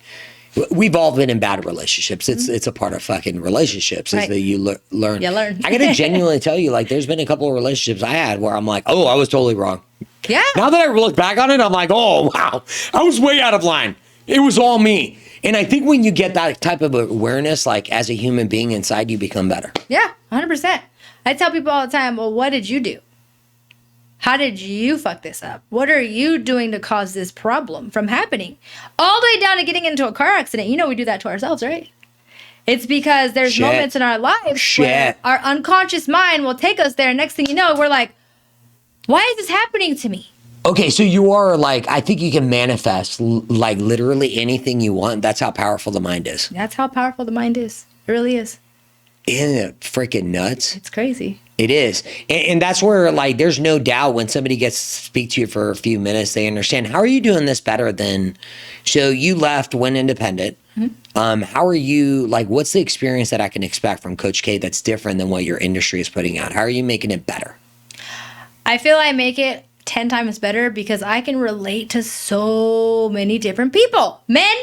we've all been in bad relationships. It's a part of fucking relationships, is
Right.
that you learn.
You learn.
I gotta genuinely tell you, like, there's been a couple of relationships I had where I'm like, oh, I was totally wrong.
Yeah.
Now that I look back on it, I'm like, oh, wow, I was way out of line. It was all me. And I think when you get that type of awareness, like, as a human being inside, you become better.
Yeah, 100%. I tell people all the time, well, what did you do? How did you fuck this up? What are you doing to cause this problem from happening? All the way down to getting into a car accident. You know we do that to ourselves, right? It's because there's
Shit.
moments in our lives
Shit.
where our unconscious mind will take us there. Next thing you know, we're like, why is this happening to me?
Okay, so you are like, I think you can manifest like literally anything you want. That's how powerful the mind is.
That's how powerful the mind is. It really is.
Isn't it freaking nuts?
It's crazy.
It is. And that's where, like, there's no doubt when somebody gets to speak to you for a few minutes, they understand, how are you doing this better than, so you left, went independent. How are you, like, what's the experience that I can expect from Coach K that's different than what your industry is putting out? How are you making it better?
I feel I make it 10 times better because I can relate to so many different people. Men,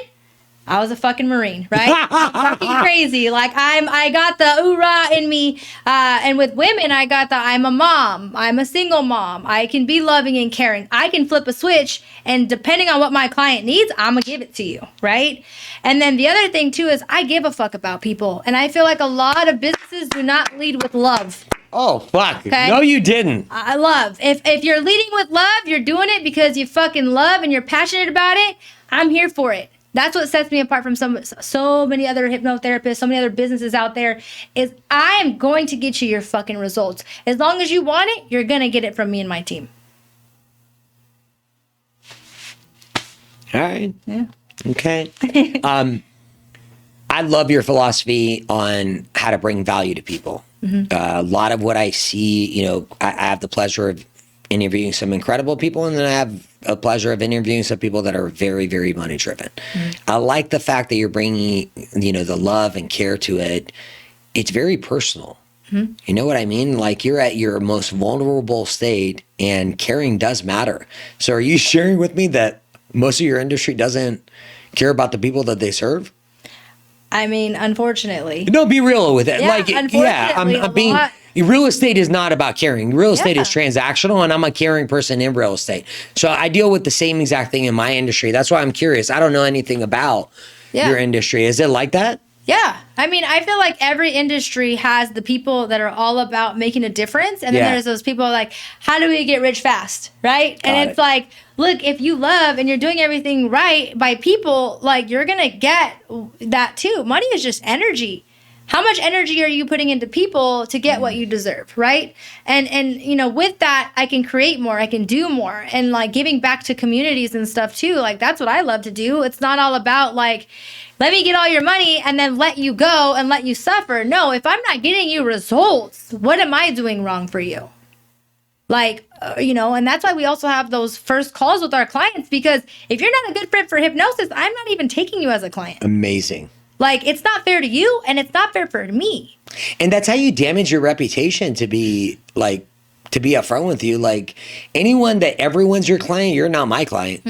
I was a fucking Marine, right? Fucking crazy. Like, I got the oorah in me. And with women, I got the, I'm a mom. I'm a single mom. I can be loving and caring. I can flip a switch, and depending on what my client needs, I'm going to give it to you, right? And then the other thing, too, is I give a fuck about people. And I feel like a lot of businesses do not lead with love.
Oh, fuck.
Okay.
No, you didn't.
I love. If you're leading with love, you're doing it because you fucking love and you're passionate about it, I'm here for it. That's what sets me apart from so many other hypnotherapists, so many other businesses out there, is I am going to get you your fucking results. As long as you want it, you're going to get it from me and my team.
All right.
Yeah.
Okay. I love your philosophy on how to bring value to people. A lot of what I see, you know, I have the pleasure of interviewing some incredible people, and then I have a pleasure of interviewing some people that are very, very money driven. I like the fact that you're bringing, you know, the love and care to it. It's very personal. You know what I mean? Like, you're at your most vulnerable state, and caring does matter. So are you sharing with me that most of your industry doesn't care about the people that they serve?
I mean, unfortunately.
No, be real with it.
Yeah,
like, yeah,
unfortunately,
I'm being. Real estate is not about caring. Real estate is
Yeah.
transactional, and I'm a caring person in real estate. So I deal with the same exact thing in my industry. That's why I'm curious. I don't know anything about your industry. Is it like that?
Yeah. I mean, I feel like every industry has the people that are all about making a difference. And then there's those people like, how do we get rich fast? Right? And it's like, look, if you love and you're doing everything right by people, like, you're going to get that too. Money is just energy. How much energy are you putting into people to get what you deserve, right? And you know, with that, I can create more, I can do more, and like giving back to communities and stuff too. Like, that's what I love to do. It's not all about like, let me get all your money and then let you go and let you suffer. No, if I'm not getting you results, what am I doing wrong for you? Like, you know, and that's why we also have those first calls with our clients, because if you're not a good fit for hypnosis, I'm not even taking you as a client.
Amazing.
Like, it's not fair to you, and it's not fair for me.
And that's how you damage your reputation, to be like, to be upfront with you. Like, anyone that everyone's your client, you're not my client.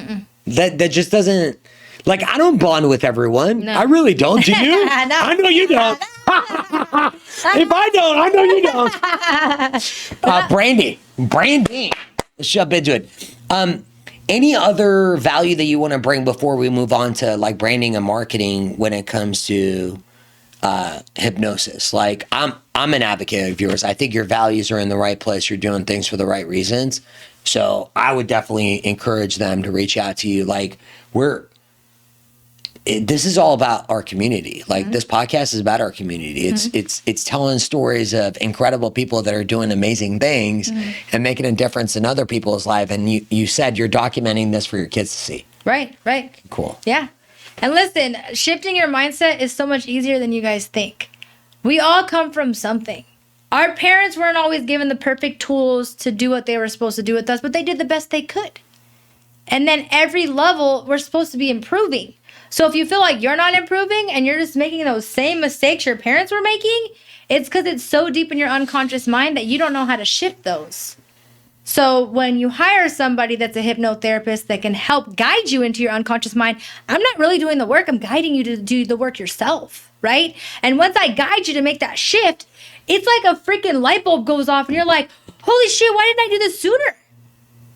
That just doesn't, Like, I don't bond with everyone.
No.
I really don't. Do you?
No.
I know you don't. If I don't, I know you don't. Branding. Let's jump into it. Any other value that you want to bring before we move on to like branding and marketing when it comes to hypnosis? Like, I'm an advocate of yours. I think your values are in the right place. You're doing things for the right reasons. So I would definitely encourage them to reach out to you. Like, this is all about our community. Like, this podcast is about our community. It's telling stories of incredible people that are doing amazing things and making a difference in other people's life. And you said you're documenting this for your kids to see.
Right.
Cool.
Yeah. And listen, shifting your mindset is so much easier than you guys think. We all come from something. Our parents weren't always given the perfect tools to do what they were supposed to do with us, but they did the best they could. And then every level, we're supposed to be improving. So if you feel like you're not improving and you're just making those same mistakes your parents were making, it's because it's so deep in your unconscious mind that you don't know how to shift those. So when you hire somebody that's a hypnotherapist that can help guide you into your unconscious mind, I'm not really doing the work. I'm guiding you to do the work yourself, right? And once I guide you to make that shift, it's like a freaking light bulb goes off and you're like, holy shit, why didn't I do this sooner?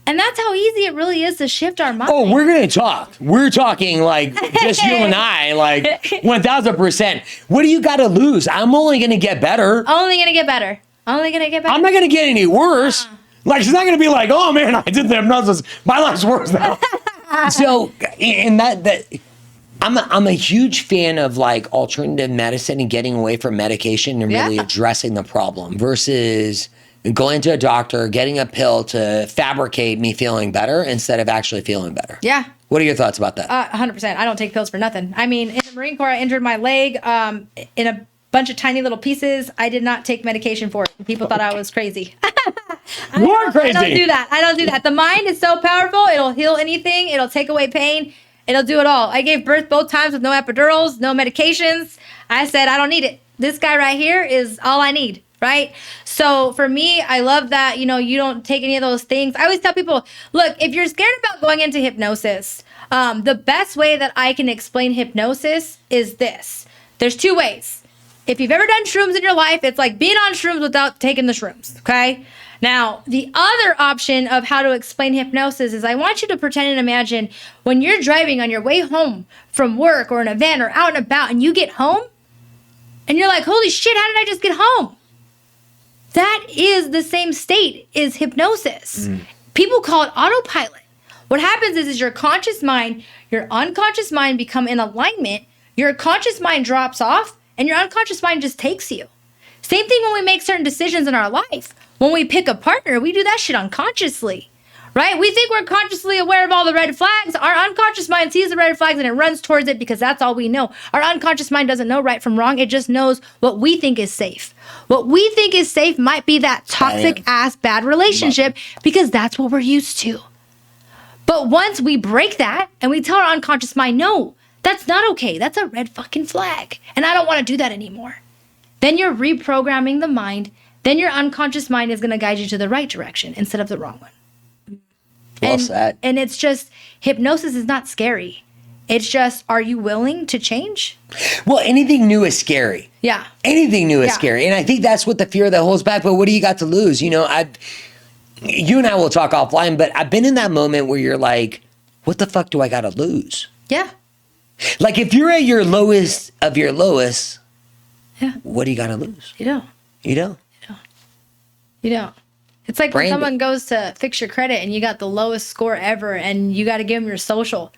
And that's how easy it really is to shift our mind.
Oh, we're going to talk. We're talking like just you and I, like 1000%. What do you got to lose? I'm only going to get better.
Only going to get better. I'm
not going to get any worse. Like, she's not going to be like, oh man, I did the hypnosis. My life's worse now. So, and I'm a huge fan of like alternative medicine and getting away from medication and really addressing the problem versus going to a doctor, getting a pill to fabricate me feeling better instead of actually feeling better.
Yeah.
What are your thoughts about that?
100%. I don't take pills for nothing. I mean, in the Marine Corps, I injured my leg in a bunch of tiny little pieces. I did not take medication for it. People thought I was crazy.
You're crazy.
I don't do that. The mind is so powerful. It'll heal anything. It'll take away pain. It'll do it all. I gave birth both times with no epidurals, no medications. I said, I don't need it. This guy right here is all I need, right? So for me, I love that, you don't take any of those things. I always tell people, look, if you're scared about going into hypnosis, the best way that I can explain hypnosis is this. There's two ways. If you've ever done shrooms in your life, it's like being on shrooms without taking the shrooms, okay? Now, the other option of how to explain hypnosis is I want you to pretend and imagine when you're driving on your way home from work or an event or out and about and you get home and you're like, holy shit, how did I just get home? That is the same state as hypnosis. People call it autopilot. What happens is your conscious mind, your unconscious mind become in alignment, your conscious mind drops off, and your unconscious mind just takes you. Same thing when we make certain decisions in our life. When we pick a partner, we do that shit unconsciously, right? We think we're consciously aware of all the red flags. Our unconscious mind sees the red flags and it runs towards it because that's all we know. Our unconscious mind doesn't know right from wrong. It just knows what we think is safe. What we think is safe might be that toxic ass bad relationship because that's what we're used to. But once we break that and we tell our unconscious mind, no, that's not okay. That's a red fucking flag. And I don't want to do that anymore. Then you're reprogramming the mind. Then your unconscious mind is going to guide you to the right direction instead of the wrong one.
Well said.
And it's just, hypnosis is not scary. It's just, are you willing to change?
Well, anything new is scary.
Yeah.
Anything new is scary. And I think that's what the fear that holds back. But what do you got to lose? You and I will talk offline, but I've been in that moment where you're like, what the fuck do I got to lose?
Yeah.
Like if you're at your lowest of your lowest, what do you got to lose?
You don't.
You don't.
You don't. It's like when someone goes to fix your credit and you got the lowest score ever and you got to give them your social.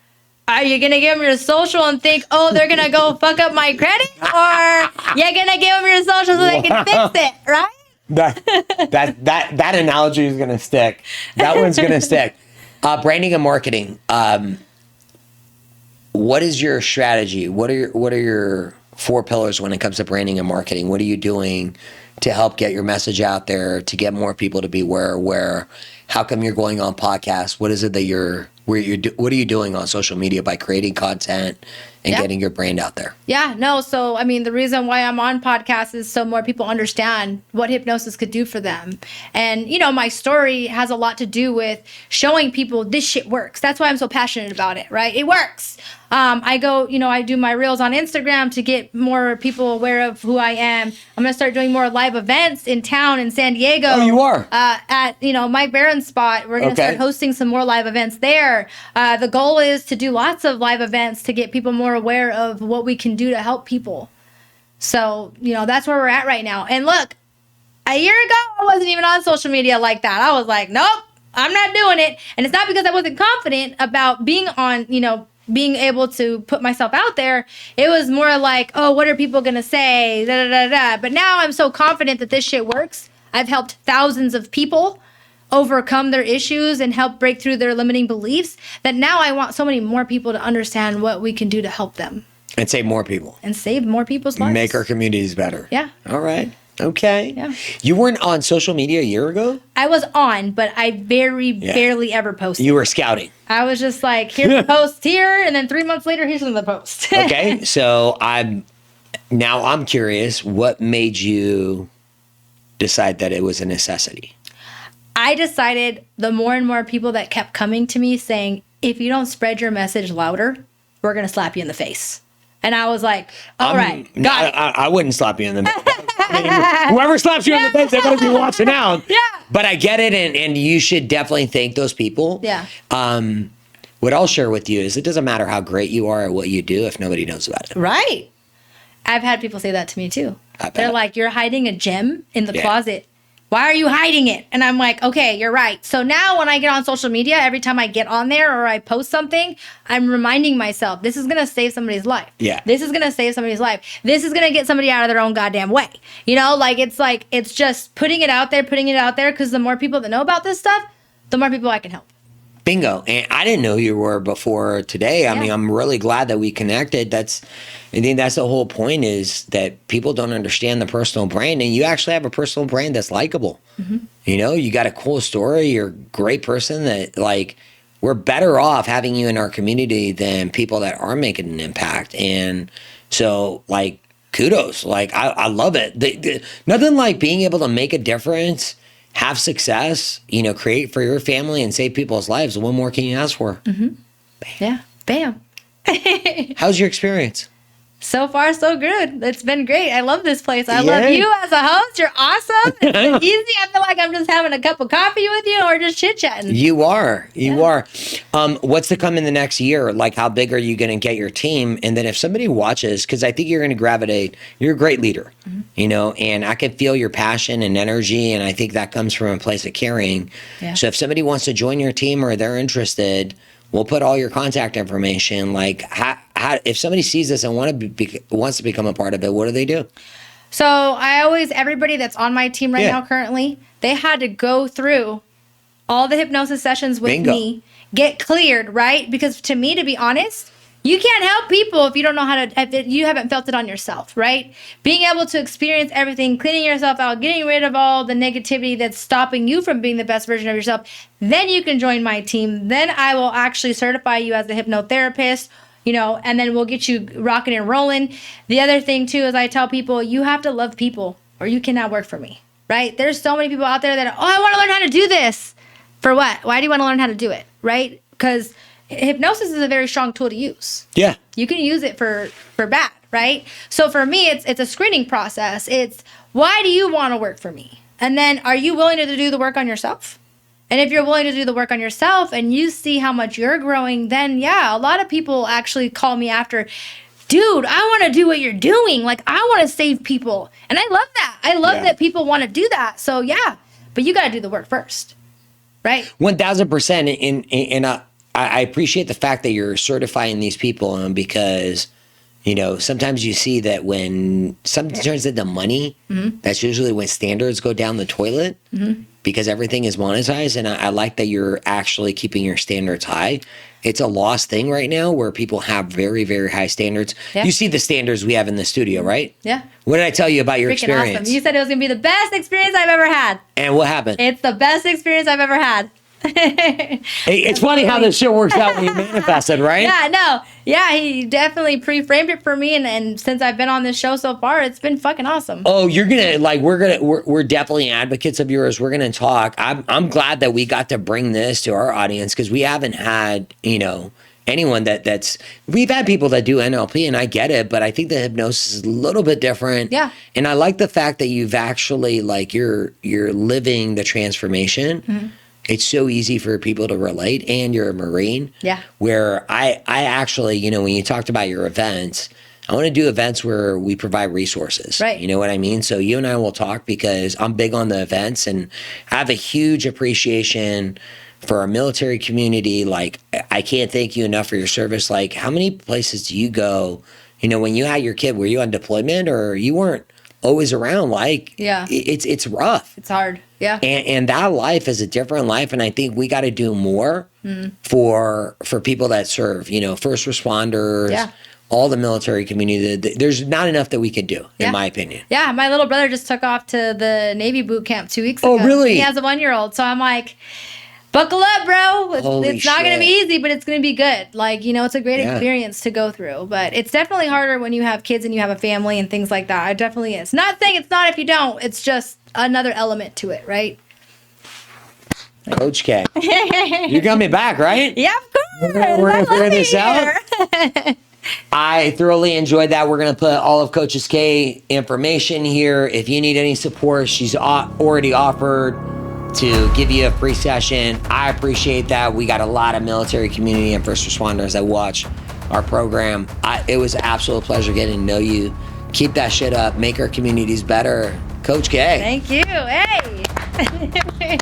Are you going to give them your social and think, oh, they're going to go fuck up my credit? Or you're going to give them your social so they can fix it, right?
That analogy is going to stick. That one's going to stick. Branding and marketing. What is your strategy? What are your 4 pillars when it comes to branding and marketing? What are you doing to help get your message out there, to get more people to be aware? How come you're going on podcasts? What is it that what are you doing on social media by creating content and getting your brand out there.
Yeah, no. So, I mean, the reason why I'm on podcasts is so more people understand what hypnosis could do for them. And, you know, my story has a lot to do with showing people this shit works. That's why I'm so passionate about it, right? It works. I go, you know, I do my reels on Instagram to get more people aware of who I am. I'm going to start doing more live events in town in San Diego.
Oh, you are?
At, you know, Mike Barron's spot. We're going to start hosting some more live events there. The goal is to do lots of live events to get people more aware of what we can do to help people. So, you know, that's where we're at right now. And look, a year ago, I wasn't even on social media like that. I was like, nope, I'm not doing it. And it's not because I wasn't confident about being on, you know, being able to put myself out there. It was more like, oh, what are people going to say? Da, da, da, da. But now I'm so confident that this shit works. I've helped thousands of people overcome their issues and help break through their limiting beliefs that now I want so many more people to understand what we can do to help them.
And save more people.
And save more people's lives.
Make our communities better.
Yeah.
All right. Okay.
Yeah.
You weren't on social media a year ago?
I was on, but I barely ever posted.
You were scouting.
I was just like, here's the post here, and then 3 months later, here's the post.
Okay. So I'm curious, what made you decide that it was a necessity?
I decided the more and more people that kept coming to me saying, if you don't spread your message louder, we're going to slap you in the face. And I was like, all right, got it.
I wouldn't slap you in the face. Whoever slaps you in the face, they better be watching out.
Yeah.
But I get it, and you should definitely thank those people.
Yeah.
What I'll share with you is it doesn't matter how great you are at what you do if nobody knows about it.
Right. I've had people say that to me too. They're like, you're hiding a gem in the closet. Why are you hiding it? And I'm like, okay, you're right. So now when I get on social media, every time I get on there or I post something, I'm reminding myself, this is going to save somebody's life.
Yeah.
This is going to save somebody's life. This is going to get somebody out of their own goddamn way. You know, it's just putting it out there, because the more people that know about this stuff, the more people I can help.
Bingo. And I didn't know who you were before today. I mean, I'm really glad that we connected. I think that's the whole point, is that people don't understand the personal brand, and you actually have a personal brand that's likable. Mm-hmm. You know, you got a cool story. You're a great person that, like, we're better off having you in our community than people that are making an impact. And so, like, kudos. Like, I love it. Nothing like being able to make a difference, have success, you know, create for your family and save people's lives. What more can you ask for? Mm-hmm.
Bam. Yeah. Bam.
How's your experience?
So far, so good. It's been great. I love this place. I love you as a host. You're awesome. It's been easy. I feel like I'm just having a cup of coffee with you or just chit-chatting.
You are. You are. What's to come in the next year? Like, how big are you going to get your team? And then if somebody watches, because I think you're going to gravitate, you're a great leader, you know, and I can feel your passion and energy, and I think that comes from a place of caring. Yeah. So if somebody wants to join your team or they're interested, we'll put all your contact information. Like, how if somebody sees this and wants to become a part of it, what do they do?
So everybody that's on my team right now currently, they had to go through all the hypnosis sessions with me, get cleared, right? Because to me, to be honest, you can't help people if you don't know how to, if you haven't felt it on yourself, right? Being able to experience everything, cleaning yourself out, getting rid of all the negativity that's stopping you from being the best version of yourself, then you can join my team. Then I will actually certify you as a hypnotherapist, you know, and then we'll get you rocking and rolling. The other thing too is I tell people, you have to love people or you cannot work for me, right? There's so many people out there that, I want to learn how to do this. For what? Why do you want to learn how to do it, right? Because hypnosis is a very strong tool to use. Yeah. You can use it for bad, right? So for me, it's a screening process. It's, why do you want to work for me? And then, are you willing to do the work on yourself? And if you're willing to do the work on yourself and you see how much you're growing, then yeah, a lot of people actually call me after, dude, I want to do what you're doing. Like, I want to save people. And I love that. I love that people want to do that. So yeah, but you got to do the work first, right?
1000%. And I appreciate the fact that you're certifying these people, because, you know, sometimes you see that when something turns into money, that's usually when standards go down the toilet, because everything is monetized. And I like that you're actually keeping your standards high. It's a lost thing right now where people have very, very high standards. Yeah. You see the standards we have in the studio, right? Yeah. What did I tell you about your experience?
Awesome. You said it was going to be the best experience I've ever had.
And what happened?
It's the best experience I've ever had.
It's funny how this shit works out when you manifest it, right?
Yeah, no. Yeah, he definitely pre-framed it for me, and since I've been on this show so far, it's been fucking awesome.
Oh, you're gonna like we're definitely advocates of yours. We're gonna talk. I'm glad that we got to bring this to our audience because we haven't had, anyone that's we've had people that do NLP and I get it, but I think the hypnosis is a little bit different.
Yeah.
And I like the fact that you've actually like you're living the transformation. Mm-hmm. It's so easy for people to relate, and you're a Marine.
Yeah.
Where I actually, when you talked about your events, I want to do events where we provide resources.
Right.
You know what I mean? So you and I will talk because I'm big on the events and I have a huge appreciation for our military community. Like, I can't thank you enough for your service. Like, how many places do you go? When you had your kid, were you on deployment or you weren't always around? Like,
yeah,
it's rough.
It's hard. Yeah.
And that life is a different life. And I think we got to do more for people that serve, first responders, all the military community. There's not enough that we could do, in my opinion.
Yeah. My little brother just took off to the Navy boot camp 2 weeks ago.
Oh, really?
He has a 1-year-old. So I'm like, buckle up, bro. It's not going to be easy, but it's going to be good. Like, it's a great experience to go through. But it's definitely harder when you have kids and you have a family and things like that. It definitely is. Not saying it's not if you don't. It's just another element to it, right?
Coach K. You got me back, right?
Yeah, of course.
We're going to figure this
out.
I thoroughly enjoyed that. We're going to put all of Coach's K information here. If you need any support, she's already offered to give you a free session. I appreciate that. We got a lot of military community and first responders that watch our program. It was an absolute pleasure getting to know you. Keep that shit up. Make our communities better. Coach K.
Thank you. Hey.